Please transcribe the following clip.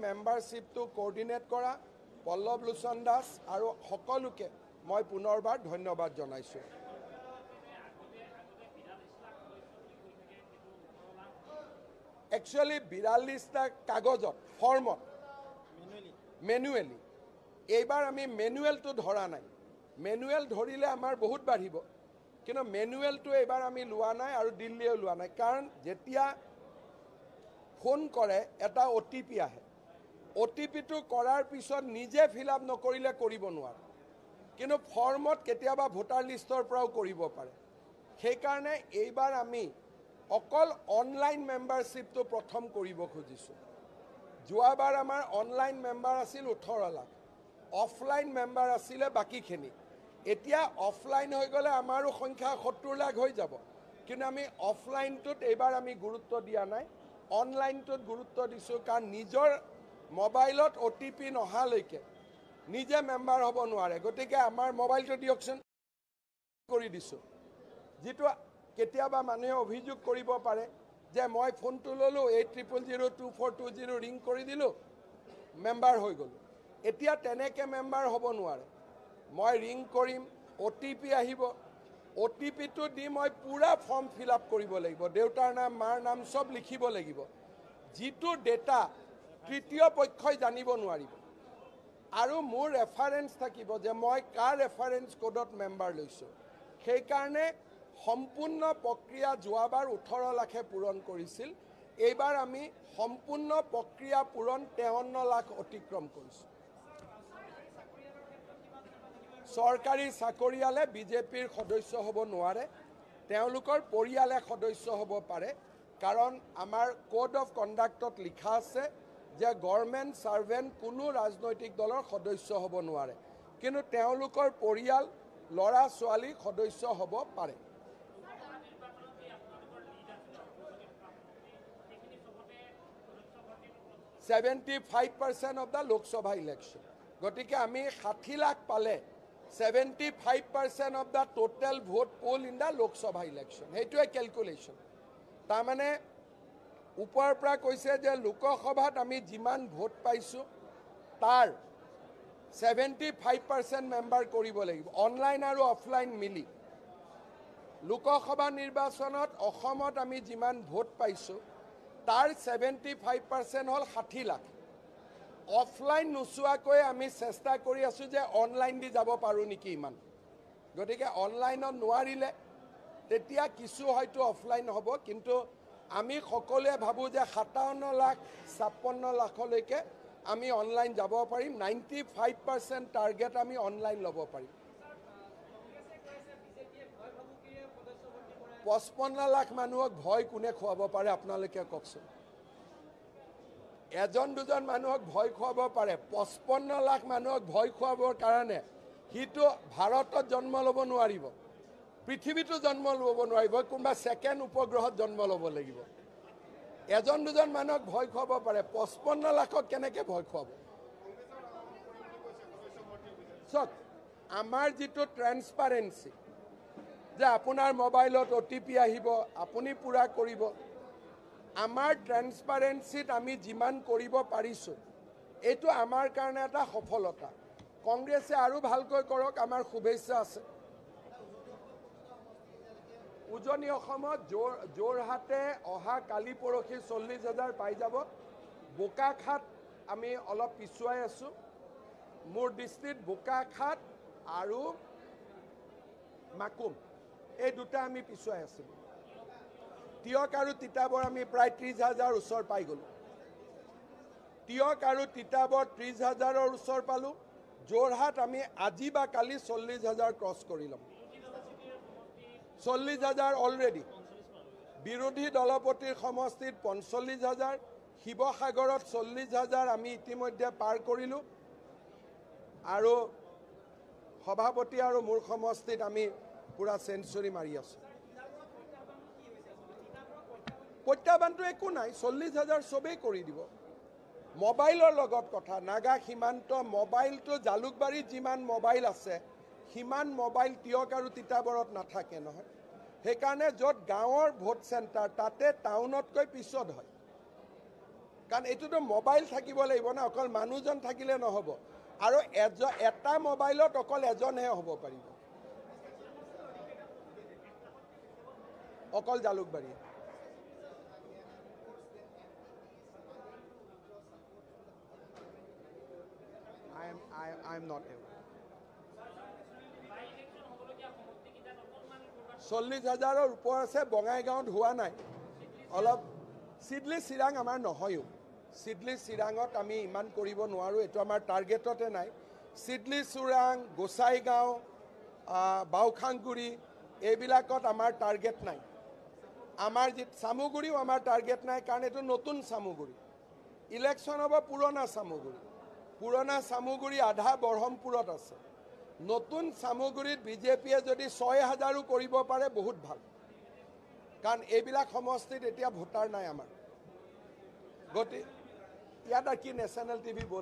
মেম্বাৰশ্বিপটো coordinate কৰা পল্লৱ লোচন দাস আৰু সকলোকে মই পুনৰবাৰ ধন্যবাদ জনাইছোঁ। একচুৱেলি 42টা কাগজত ফৰ্মত মেনুৱেলি এইবাৰ আমি মেনুৱেলটো ধৰা নাই। মেনুৱেল ধৰিলে আমাৰ বহুত বাঢ়িব, কিন্তু মেনুৱেলটো এইবাৰ আমি লোৱা নাই আৰু দিল্লীয়েও লোৱা নাই। কাৰণ যেতিয়া ফোন কৰে এটা OTP আহে, OTPটো কৰাৰ পিছত নিজে ফিল আপ নকৰিলে কৰিব নোৱাৰে, কিন্তু ফৰ্মত কেতিয়াবা ভোটাৰ লিষ্টৰ পৰাও কৰিব পাৰে। সেইকাৰণে এইবাৰ আমি অকল অনলাইন মেম্বাৰশ্বিপটো প্ৰথম কৰিব খুজিছোঁ। যোৱাবাৰ আমাৰ অনলাইন মেম্বাৰ আছিল 18 লাখ, অফলাইন মেম্বাৰ আছিলে বাকীখিনি। এতিয়া অফলাইন হৈ গ'লে আমাৰো সংখ্যা 70 লাখ হৈ যাব, কিন্তু আমি অফলাইনটোত এইবাৰ আমি গুৰুত্ব দিয়া নাই, অনলাইনটোত গুৰুত্ব দিছোঁ। কাৰণ নিজৰ মোবাইলত OTP নহালৈকে নিজে মেম্বাৰ হ'ব নোৱাৰে। গতিকে আমাৰ মোবাইলটো দিয়কচোন কৰি দিছোঁ, যিটো কেতিয়াবা মানুহে অভিযোগ কৰিব পাৰে যে মই ফোনটো ল'লোঁ 80002420 ৰিং কৰি দিলোঁ, মেম্বাৰ হৈ গ'লোঁ। এতিয়া তেনেকৈ মেম্বাৰ হ'ব নোৱাৰে। মই ৰিং কৰিম, OTP আহিব, OTPটো দি মই পূৰা ফৰ্ম ফিল আপ কৰিব লাগিব, দেউতাৰ নাম মাৰ নাম চব লিখিব লাগিব, যিটো ডেটা তৃতীয় পক্ষই জানিব নোৱাৰিব। আৰু মোৰ ৰেফাৰেঞ্চ থাকিব যে মই কাৰ ৰেফাৰেঞ্চ কোডত মেম্বাৰ লৈছোঁ। সেইকাৰণে সম্পূৰ্ণ প্ৰক্ৰিয়া যোৱাবাৰ 18 লাখে পূৰণ কৰিছিল, এইবাৰ আমি সম্পূৰ্ণ প্ৰক্ৰিয়া পূৰণ 53 লাখ অতিক্ৰম কৰিছোঁ। চৰকাৰী চাকৰিয়ালে বিজেপিৰ সদস্য হ'ব নোৱাৰে, তেওঁলোকৰ পৰিয়ালে সদস্য হ'ব পাৰে। কাৰণ আমাৰ কোড অফ কণ্ডাক্টত লিখা আছে যে গভৰ্ণমেণ্ট ছাৰ্ভেণ্ট কোনো ৰাজনৈতিক দলৰ সদস্য হ'ব নোৱাৰে, কিন্তু তেওঁলোকৰ পৰিয়াল ল'ৰা ছোৱালী সদস্য হ'ব পাৰে। 75% অফ দ্য লোকসভা ইলেকশ্যন। গতিকে আমি 60 লাখ পালে 75% of the total vote pole in the Lok Sabha election, সেইটোৱে কেলকুলেশ্যন। তাৰমানে ওপৰৰ পৰা কৈছে যে লোকসভাত আমি যিমান ভোট পাইছোঁ তাৰ 75% মেম্বাৰ কৰিব লাগিব, অনলাইন আৰু অফলাইন মিলি। লোকসভা নিৰ্বাচনত অসমত আমি যিমান ভোট পাইছোঁ তাৰ 75% হ'ল 60 লাখ। অফলাইন নোচোৱাকৈ আমি চেষ্টা কৰি আছোঁ যে অনলাইন দি যাব পাৰোঁ নেকি ইমান। গতিকে অনলাইনত নোৱাৰিলে তেতিয়া কিছু হয়তো অফলাইন হ'ব, কিন্তু আমি সকলোৱে ভাবোঁ যে 57 লাখ 56 লাখলৈকে আমি অনলাইন যাব পাৰিম। 95% টাৰ্গেট আমি অনলাইন ল'ব পাৰিম। 55 লাখ মানুহক ভয় কোনে খুৱাব পাৰে আপোনালোকে কওকচোন। এজন দুজন মানুহক ভয় খুৱাব পাৰে, 55 লাখ মানুহক ভয় খুৱাবৰ কাৰণে সিটো ভাৰতত জন্ম ল'ব নোৱাৰিব, পৃথিৱীতো জন্ম ল'ব নোৱাৰিব, কোনোবা ছেকেণ্ড উপগ্ৰহত জন্ম ল'ব লাগিব। এজন দুজন মানুহক ভয় খুৱাব পাৰে, 55 লাখক কেনেকৈ ভয় খুৱাব? চাওক, আমাৰ যিটো ট্ৰেন্সপাৰেঞ্চি যে আপোনাৰ মোবাইলত OTP আহিব, আপুনি পূৰা কৰিব, আমাৰ ট্ৰেন্সপাৰেঞ্চিত আমি যিমান কৰিব পাৰিছোঁ এইটো আমাৰ কাৰণে এটা সফলতা। কংগ্ৰেছে আৰু ভালকৈ কৰক, আমাৰ শুভেচ্ছা আছে। উজনি অসমত যোৰহাটে অহা কালি পৰহি 40,000 পাই যাব। বোকাখাত আমি অলপ পিছুৱাই আছোঁ। মোৰ দৃষ্টিত বোকাখাত আৰু মাকুম এই দুটা আমি পিছুৱাই আছিলোঁ। টিয়ক আৰু তিতাবৰ আমি প্ৰায় 30,000 ওচৰ পাই গ'লোঁ। টিয়ক আৰু তিতাবৰ 30,000ৰ ওচৰ পালোঁ। যোৰহাট আমি আজি বা কালি 40,000 ক্ৰছ কৰি ল'ম। 40,000 অলৰেডি। বিৰোধী দলপতিৰ সমষ্টিত 45,000, শিৱসাগৰত 40,000 আমি ইতিমধ্যে পাৰ কৰিলোঁ, আৰু সভাপতি আৰু মোৰ সমষ্টিত আমি পূৰা চেঞ্চুৰী মাৰি আছোঁ। প্ৰত্যাহ্বানটো একো নাই, 40,000 চবেই কৰি দিব। মোবাইলৰ লগত কথা, নাগা সীমান্ত মোবাইলটো জালুকবাৰীত যিমান মোবাইল আছে সিমান মোবাইল টিয়ক আৰু তিতাবৰত নাথাকে নহয়। সেইকাৰণে য'ত গাঁৱৰ ভোট চেণ্টাৰ তাতে টাউনতকৈ পিছত হয়, কাৰণ এইটোতো মোবাইল থাকিব লাগিব না, অকল মানুহজন থাকিলে নহ'ব। আৰু এটা মোবাইলত অকল এজনহে হ'ব পাৰিব, অকল Jalukbari. I am not able. 40,000-ৰ ওপৰ আছে, বঙাইগাঁৱত হোৱা নাই। অলপ চিডলি চিৰাং আমাৰ নহয়ও, চিডলি চিৰাঙত আমি ইমান কৰিব নোৱাৰোঁ, এইটো আমাৰ টাৰ্গেটতে নাই। চিডলি চিৰাং, গোসাইগাঁও, বাওখাংগুৰি এইবিলাকত আমাৰ টাৰ্গেট নাই। আমাৰ চামুগুৰিও আমাৰ টাৰ্গেট নাই, কাৰণ এইটো নতুন চামুগুৰি। ইলেকশ্যন হ'ব পুৰণা চামুগুৰি। পুৰণা চামুগুৰি আধা বৰহমপুৰত আছে। নতুন চামুগুৰিত বিজেপিয়ে যদি 6,000ও কৰিব পাৰে বহুত ভাল, কাৰণ এইবিলাক সমষ্টিত এতিয়া ভোটাৰ নাই আমাৰ। গতিকে ইয়াত আৰু কি নেশ্যনেল টিভি বল